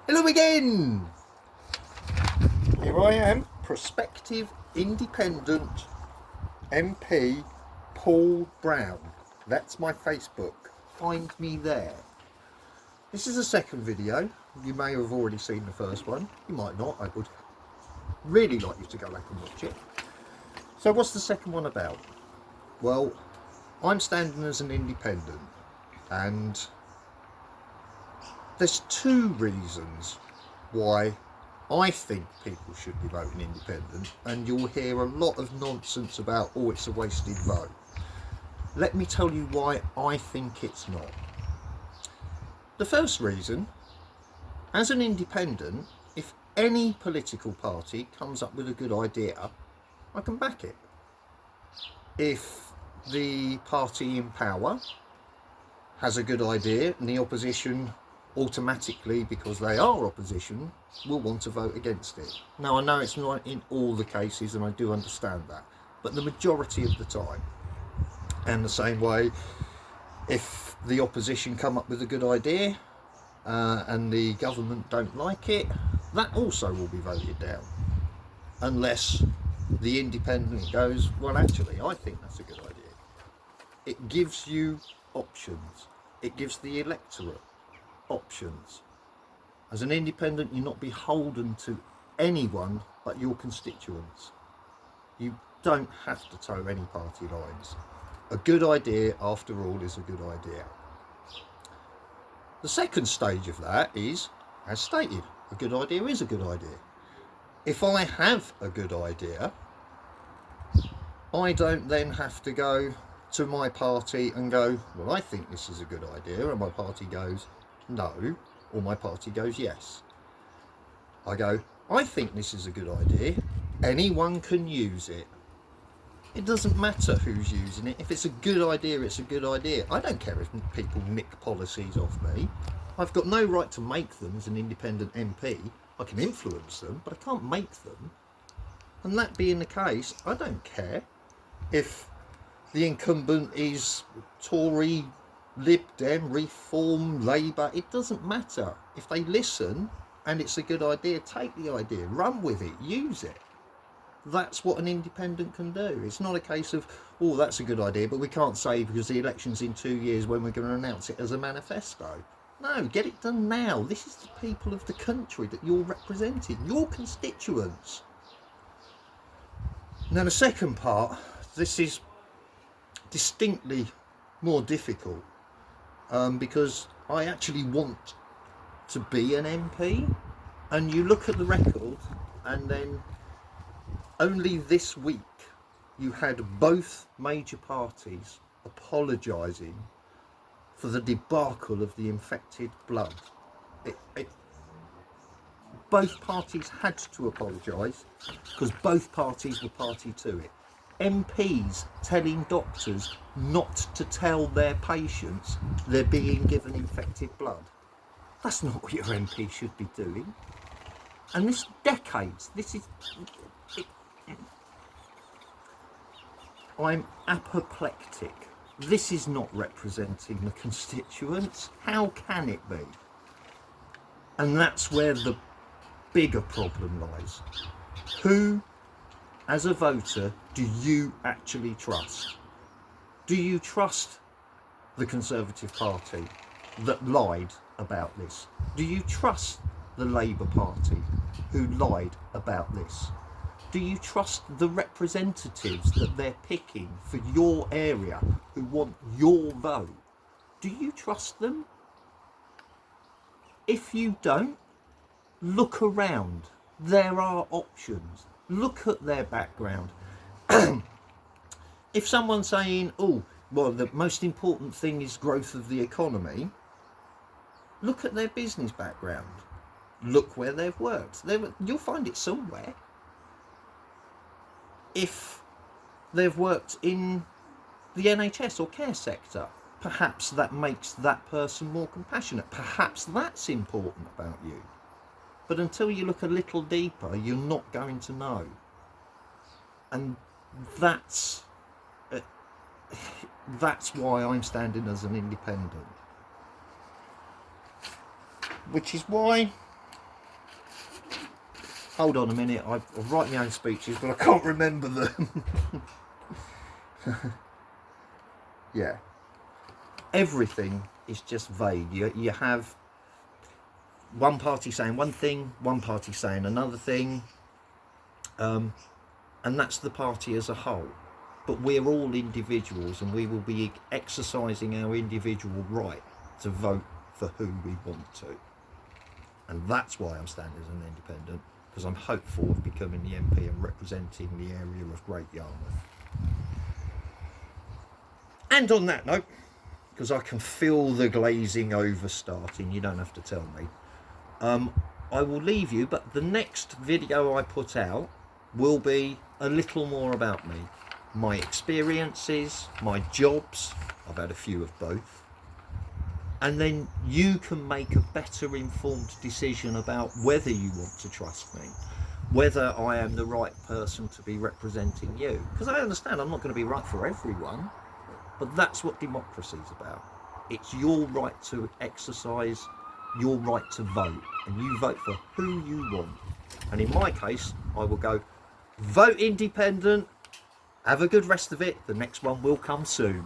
Hello again! Here I am, prospective independent MP Paul Brown. That's my Facebook. Find me there. This is the second video. You may have already seen the first one. You might not. I would really like you to go back and watch it. So what's the second one about? Well, I'm standing as an independent, and there's two reasons why I think people should be voting independent, and you'll hear a lot of nonsense about, oh, it's a wasted vote. Let me tell you why I think it's not. The first reason, as an independent, if any political party comes up with a good idea, I can back it. If the party in power has a good idea and the opposition automatically, because they are opposition, will want to vote against it. Now, I know it's not in all the cases, and I do understand that, but the majority of the time. And the same way, if the opposition come up with a good idea and the government don't like it, that also will be voted down, unless the independent goes, well, actually, I think that's a good idea. It gives you options. It gives the electorate options. As an independent, you're not beholden to anyone but your constituents. You don't have to toe any party lines. A good idea, after all, is a good idea. The second stage of that is, as stated, a good idea is a good idea. If I have a good idea, I don't then have to go to my party and go, well, I think this is a good idea, and my party goes, no, or my party goes, yes. I go, I think this is a good idea. Anyone can use it. It doesn't matter who's using it. If it's a good idea, it's a good idea. I don't care if people nick policies off me. I've got no right to make them as an independent MP. I can influence them, but I can't make them. And that being the case, I don't care if the incumbent is Tory, Lib Dem, Reform, Labour. It doesn't matter. If they listen and it's a good idea, take the idea, run with it, use it. That's what an independent can do. It's not a case of, oh, that's a good idea, but we can't say because the election's in 2 years when we're going to announce it as a manifesto. No, get it done now. This is the people of the country that you're representing, your constituents. Now, the second part, this is distinctly more difficult because I actually want to be an MP, and you look at the record, and then only this week you had both major parties apologising for the debacle of the infected blood. Both parties had to apologise because both parties were party to it. MPs telling doctors not to tell their patients they're being given infected blood. That's not what your MP should be doing. And this decades, I'm apoplectic. This is not representing the constituents. How can it be? And that's where the bigger problem lies. Who, as a voter, do you actually trust? Do you trust the Conservative Party that lied about this? Do you trust the Labour Party who lied about this? Do you trust the representatives that they're picking for your area who want your vote? Do you trust them? If you don't, look around. There are options. Look at their background. If someone's saying, oh, well, the most important thing is growth of the economy, look at their business background. Look where they've worked. You'll find it somewhere. If they've worked in the NHS or care sector, perhaps that makes that person more compassionate. Perhaps that's important about you. But until you look a little deeper, you're not going to know. And that's why I'm standing as an independent. Which is why hold on a minute, I write my own speeches, but I can't remember them. Yeah, everything is just vague. You have one party saying one thing, one party saying another thing, and that's the party as a whole. But we're all individuals, and we will be exercising our individual right to vote for who we want to. And that's why I'm standing as an independent, because I'm hopeful of becoming the MP and representing the area of Great Yarmouth. And on that note, because I can feel the glazing over starting, you don't have to tell me, I will leave you, but the next video I put out will be a little more about me, my experiences, my jobs. I've had a few of both, and then you can make a better informed decision about whether you want to trust me, whether I am the right person to be representing you, because I understand I'm not going to be right for everyone, but that's what democracy is about. It's your right to exercise your right to vote, and you vote for who you want. And in my case, I will go vote independent. Have a good rest of it. The next one will come soon.